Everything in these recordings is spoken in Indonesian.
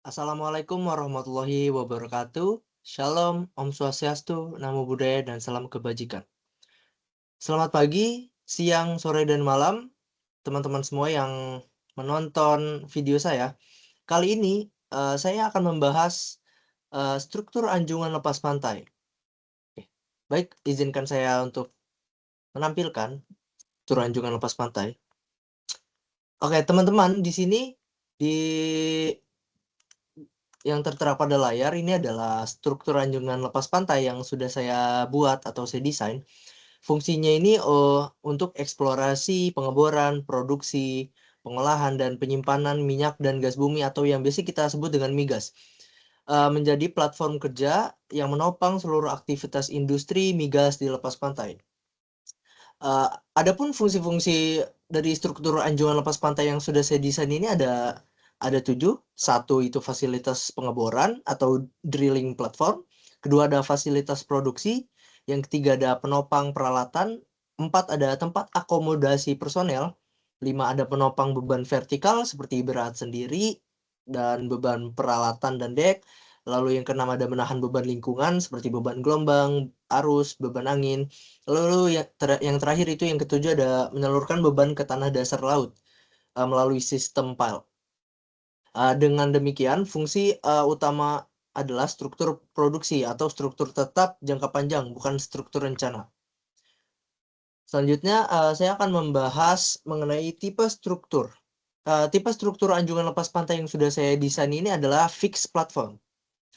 Assalamualaikum warahmatullahi wabarakatuh. Shalom, Om Swastiastu, Namo Buddhaya, dan salam kebajikan. Selamat pagi, siang, sore, dan malam, teman-teman semua yang menonton video saya. Kali ini saya akan membahas struktur anjungan lepas pantai. Oke, baik, izinkan saya untuk menampilkan struktur anjungan lepas pantai. Oke, teman-teman, di sini di yang tertera pada layar ini adalah struktur anjungan lepas pantai yang sudah saya buat atau saya desain. Fungsinya ini untuk eksplorasi, pengeboran, produksi, pengolahan, dan penyimpanan minyak dan gas bumi atau yang biasa kita sebut dengan migas. Menjadi platform kerja yang menopang seluruh aktivitas industri migas di lepas pantai. Adapun fungsi-fungsi dari struktur anjungan lepas pantai yang sudah saya desain ini ada 7. Satu itu fasilitas pengeboran atau drilling platform. Kedua ada fasilitas produksi. Yang ketiga ada penopang peralatan. 4 ada tempat akomodasi personel. 5 ada penopang beban vertikal seperti berat sendiri dan beban peralatan dan dek. Lalu yang keenam ada menahan beban lingkungan seperti beban gelombang, arus, beban angin. Lalu yang terakhir itu yang ketujuh ada menyalurkan beban ke tanah dasar laut melalui sistem pile. Dengan demikian, fungsi utama adalah struktur produksi atau struktur tetap jangka panjang, bukan struktur rencana. Selanjutnya, saya akan membahas mengenai tipe struktur. Tipe struktur anjungan lepas pantai yang sudah saya desain ini adalah fixed platform.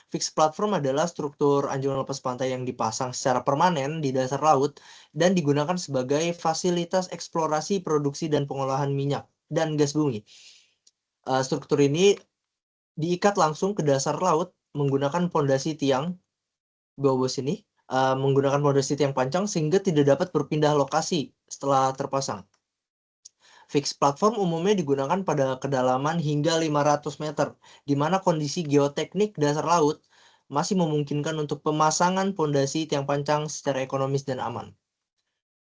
Fixed platform adalah struktur anjungan lepas pantai yang dipasang secara permanen di dasar laut dan digunakan sebagai fasilitas eksplorasi, produksi, dan pengolahan minyak dan gas bumi. Struktur ini diikat langsung ke dasar laut menggunakan pondasi tiang bawah sini, menggunakan pondasi tiang pancang sehingga tidak dapat berpindah lokasi setelah terpasang. Fixed platform umumnya digunakan pada kedalaman hingga 500 meter, di mana kondisi geoteknik dasar laut masih memungkinkan untuk pemasangan pondasi tiang pancang secara ekonomis dan aman.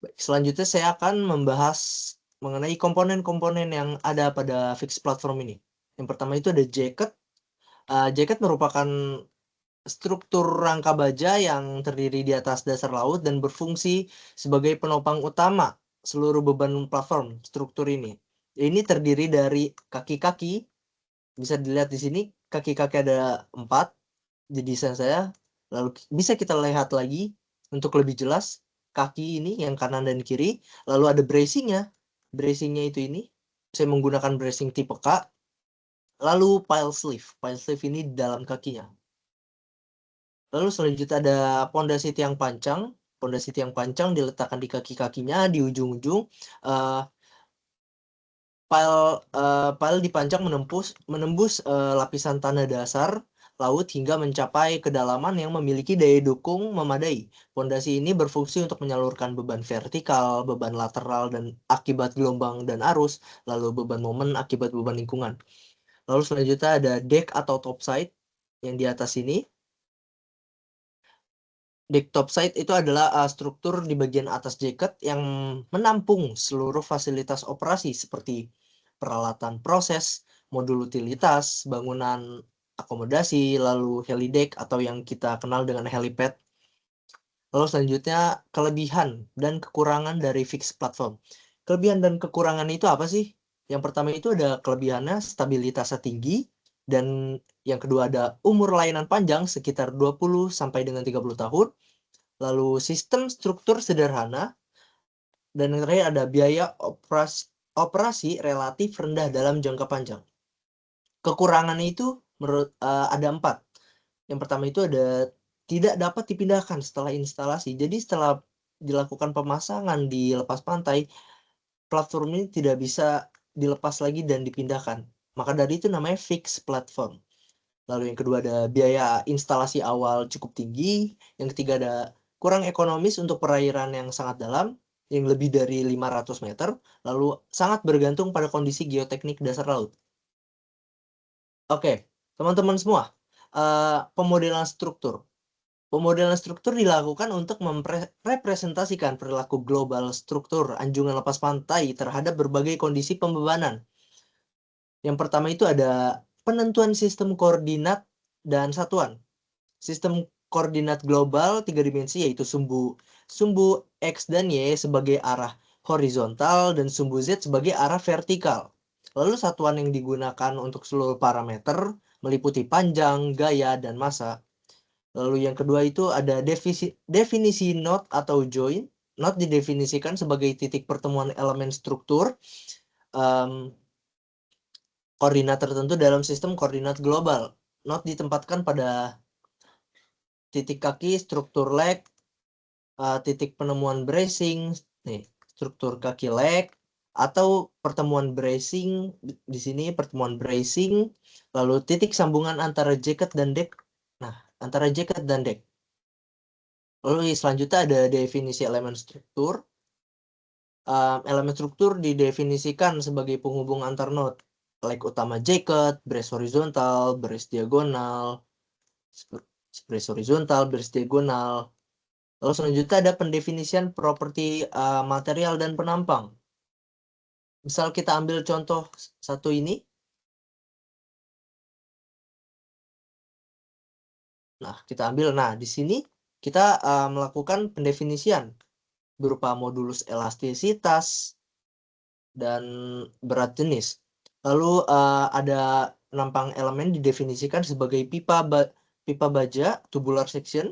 Baik, selanjutnya saya akan membahas mengenai komponen-komponen yang ada pada fixed platform ini. Yang pertama itu ada jacket. Jacket merupakan struktur rangka baja yang terdiri di atas dasar laut dan berfungsi sebagai penopang utama seluruh beban platform struktur ini. Ini terdiri dari kaki-kaki, bisa dilihat di sini kaki-kaki ada 4 di desain saya. Lalu bisa kita lihat lagi untuk lebih jelas kaki ini yang kanan dan kiri. Lalu ada bracingnya. Bracingnya itu ini saya menggunakan bracing tipe K. Lalu pile sleeve. Pile sleeve ini di dalam kakinya. Lalu selanjutnya ada pondasi tiang pancang. Pondasi tiang pancang diletakkan di kaki-kakinya di ujung-ujung. Pile dipancang menembus lapisan tanah dasar laut hingga mencapai kedalaman yang memiliki daya dukung memadai. Pondasi ini berfungsi untuk menyalurkan beban vertikal, beban lateral dan akibat gelombang dan arus, lalu beban momen akibat beban lingkungan. Lalu selanjutnya ada deck atau topside yang di atas ini. Deck topside itu adalah struktur di bagian atas jacket yang menampung seluruh fasilitas operasi seperti peralatan proses, modul utilitas, bangunan akomodasi, lalu helideck atau yang kita kenal dengan helipad. Lalu selanjutnya kelebihan dan kekurangan dari fixed platform. Kelebihan dan kekurangan itu apa sih? Yang pertama itu ada kelebihannya stabilitasnya tinggi, dan yang kedua ada umur layanan panjang sekitar 20 sampai dengan 30 tahun. Lalu sistem struktur sederhana, dan yang terakhir ada biaya operasi relatif rendah dalam jangka panjang. Kekurangannya itu ada 4. Yang pertama itu ada tidak dapat dipindahkan setelah instalasi. Jadi setelah dilakukan pemasangan di lepas pantai, platform ini tidak bisa dilepas lagi dan dipindahkan. Maka dari itu namanya fixed platform. Lalu yang kedua ada biaya instalasi awal cukup tinggi. Yang ketiga ada kurang ekonomis untuk perairan yang sangat dalam, yang lebih dari 500 meter. Lalu sangat bergantung pada kondisi geoteknik dasar laut. Oke, teman-teman semua, pemodelan struktur. Pemodelan struktur dilakukan untuk merepresentasikan perilaku global struktur anjungan lepas pantai terhadap berbagai kondisi pembebanan. Yang pertama itu ada penentuan sistem koordinat dan satuan. Sistem koordinat global 3 dimensi yaitu sumbu X dan Y sebagai arah horizontal dan sumbu Z sebagai arah vertikal. Lalu satuan yang digunakan untuk seluruh parameter meliputi panjang, gaya, dan massa. Lalu yang kedua itu ada definisi node atau join. Node didefinisikan sebagai titik pertemuan elemen struktur koordinat tertentu dalam sistem koordinat global. Node ditempatkan pada titik kaki struktur leg, titik penemuan bracing, nih struktur kaki leg, atau pertemuan bracing di sini pertemuan bracing, lalu titik sambungan antara jacket dan deck. Nah, antara jacket dan deck. Lalu selanjutnya ada definisi elemen struktur. Elemen struktur didefinisikan sebagai penghubung antar node, leg utama jacket, brace horizontal, brace diagonal, brace horizontal, brace diagonal. Lalu selanjutnya ada pendefinisian properti material dan penampang. Misal kita ambil contoh satu ini. Nah, kita ambil. Nah, di sini kita melakukan pendefinisian berupa modulus elastisitas dan berat jenis. Lalu ada penampang elemen didefinisikan sebagai pipa baja tubular section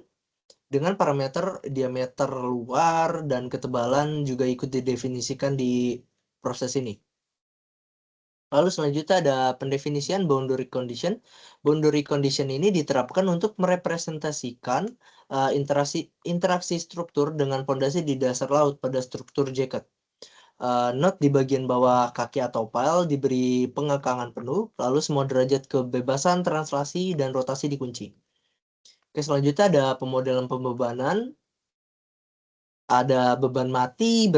dengan parameter diameter luar dan ketebalan juga ikut didefinisikan di proses ini. Lalu selanjutnya ada pendefinisian boundary condition. Boundary condition ini diterapkan untuk merepresentasikan interaksi struktur dengan pondasi di dasar laut pada struktur jacket. Node di bagian bawah kaki atau pile diberi pengekangan penuh, lalu semua derajat kebebasan translasi dan rotasi dikunci. Oke, selanjutnya ada pemodelan pembebanan. Ada beban mati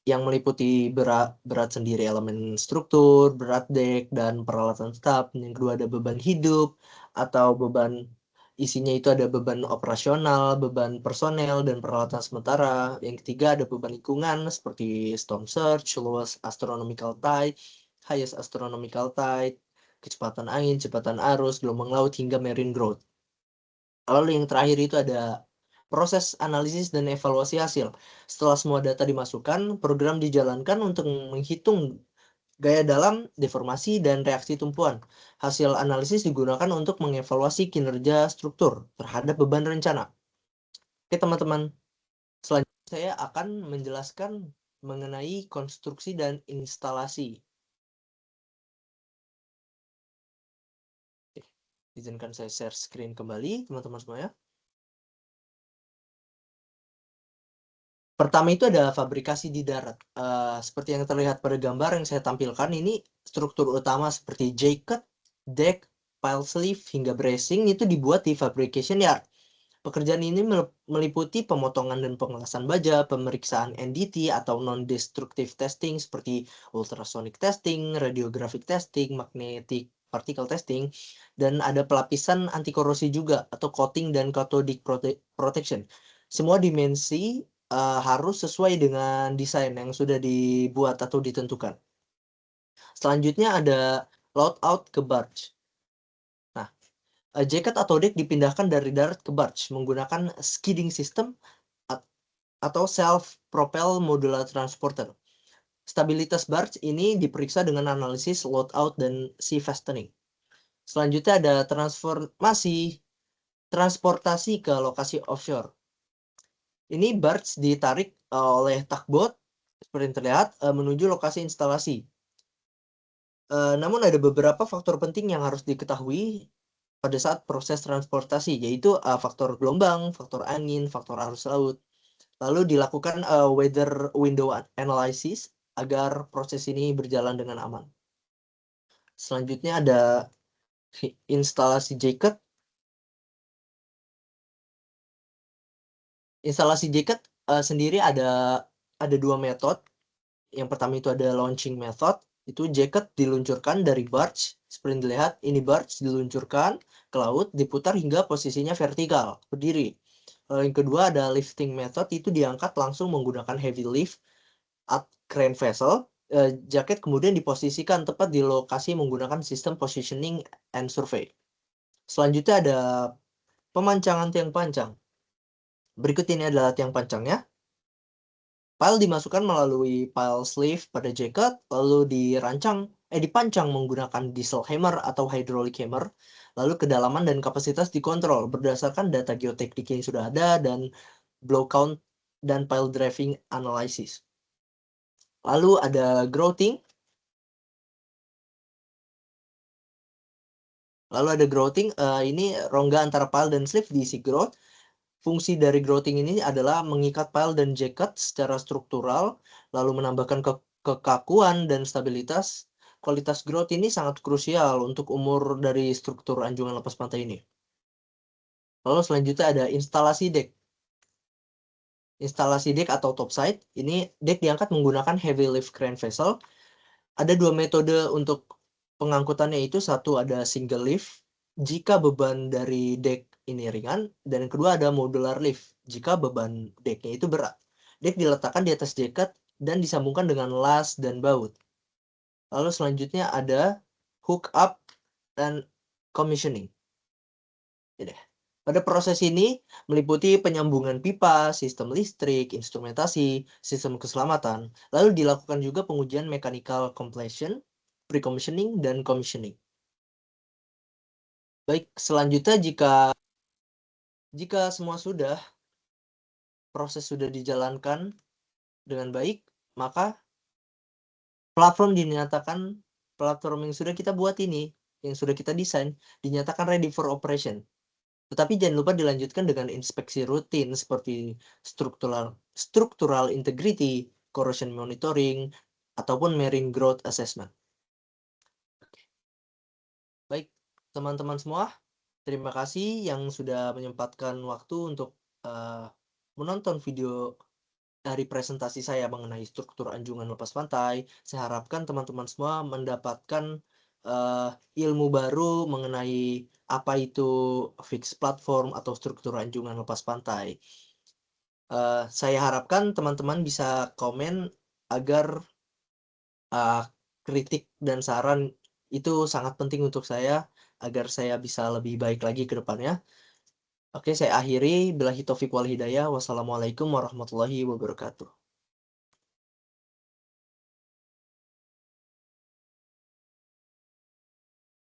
yang meliputi berat sendiri elemen struktur, berat deck, dan peralatan staf. Yang kedua ada beban hidup atau beban isinya itu ada beban operasional, beban personel, dan peralatan sementara. Yang ketiga ada beban lingkungan seperti storm surge, lowest astronomical tide, highest astronomical tide, kecepatan angin, kecepatan arus, gelombang laut, hingga marine growth. Lalu yang terakhir itu ada proses analisis dan evaluasi hasil. Setelah semua data dimasukkan, program dijalankan untuk menghitung gaya dalam, deformasi, dan reaksi tumpuan. Hasil analisis digunakan untuk mengevaluasi kinerja struktur terhadap beban rencana. Oke teman-teman, selanjutnya saya akan menjelaskan mengenai konstruksi dan instalasi. Izinkan saya share screen kembali, teman-teman semuanya. Pertama itu ada fabrikasi di darat. Seperti yang terlihat pada gambar yang saya tampilkan, ini struktur utama seperti jacket, deck, pile sleeve, hingga bracing itu dibuat di fabrication yard. Pekerjaan ini meliputi pemotongan dan pengelasan baja, pemeriksaan NDT atau non-destructive testing seperti ultrasonic testing, radiographic testing, magnetic particle testing, dan ada pelapisan anti korosi juga atau coating dan cathodic protection. Semua dimensi harus sesuai dengan desain yang sudah dibuat atau ditentukan. Selanjutnya ada loadout ke barge. Nah, jacket atau deck dipindahkan dari darat ke barge menggunakan skidding system atau self-propel modular transporter. Stabilitas barge ini diperiksa dengan analisis loadout dan sea fastening. Selanjutnya ada transportasi ke lokasi offshore. Ini barge ditarik oleh tugboat seperti yang terlihat menuju lokasi instalasi. Namun ada beberapa faktor penting yang harus diketahui pada saat proses transportasi, yaitu faktor gelombang, faktor angin, faktor arus laut. Lalu dilakukan weather window analysis agar proses ini berjalan dengan aman. Selanjutnya ada instalasi jacket. Instalasi jacket sendiri ada dua metode. Yang pertama itu ada launching method. Itu jacket diluncurkan dari barge. Seperti yang dilihat, ini barge diluncurkan ke laut, diputar hingga posisinya vertikal, berdiri. Lalu yang kedua ada lifting method, itu diangkat langsung menggunakan heavy lift at crane vessel. jaket kemudian diposisikan tepat di lokasi menggunakan sistem positioning and survey. Selanjutnya ada pemancangan tiang pancang. Berikut ini adalah tiang pancangnya. Pile dimasukkan melalui pile sleeve pada jaket, lalu dipancang menggunakan diesel hammer atau hydraulic hammer, lalu kedalaman dan kapasitas dikontrol berdasarkan data geoteknik yang sudah ada dan blow count dan pile driving analysis. Lalu ada grouting. Ini rongga antara pile dan sleeve diisi grout. Fungsi dari grouting ini adalah mengikat pile dan jaket secara struktural, lalu menambahkan kekakuan dan stabilitas. Kualitas grout ini sangat krusial untuk umur dari struktur anjungan lepas pantai ini. Lalu selanjutnya ada instalasi deck. Instalasi deck atau topside, ini deck diangkat menggunakan heavy lift crane vessel. Ada dua metode untuk pengangkutannya, itu satu ada single lift jika beban dari deck ini ringan, dan yang kedua ada modular lift jika beban decknya itu berat. Deck diletakkan di atas jaket dan disambungkan dengan las dan baut. Lalu selanjutnya ada hook up dan commissioning. Jadi, pada proses ini meliputi penyambungan pipa, sistem listrik, instrumentasi, sistem keselamatan, lalu dilakukan juga pengujian mechanical completion, pre-commissioning, dan commissioning. Baik, selanjutnya jika semua proses sudah dijalankan dengan baik, maka platform yang sudah kita buat ini, yang sudah kita desain, dinyatakan ready for operation. Tetapi jangan lupa dilanjutkan dengan inspeksi rutin seperti structural integrity, corrosion monitoring, ataupun marine growth assessment. Baik, teman-teman semua, terima kasih yang sudah menyempatkan waktu untuk menonton video dari presentasi saya mengenai struktur anjungan lepas pantai. Saya harapkan teman-teman semua mendapatkan ilmu baru mengenai apa itu fixed platform atau struktur anjungan lepas pantai. Saya harapkan teman-teman bisa komen agar kritik dan saran itu sangat penting untuk saya agar saya bisa lebih baik lagi ke depannya. Oke, saya akhiri. Billahi taufiq wal hidayah. Wassalamualaikum warahmatullahi wabarakatuh.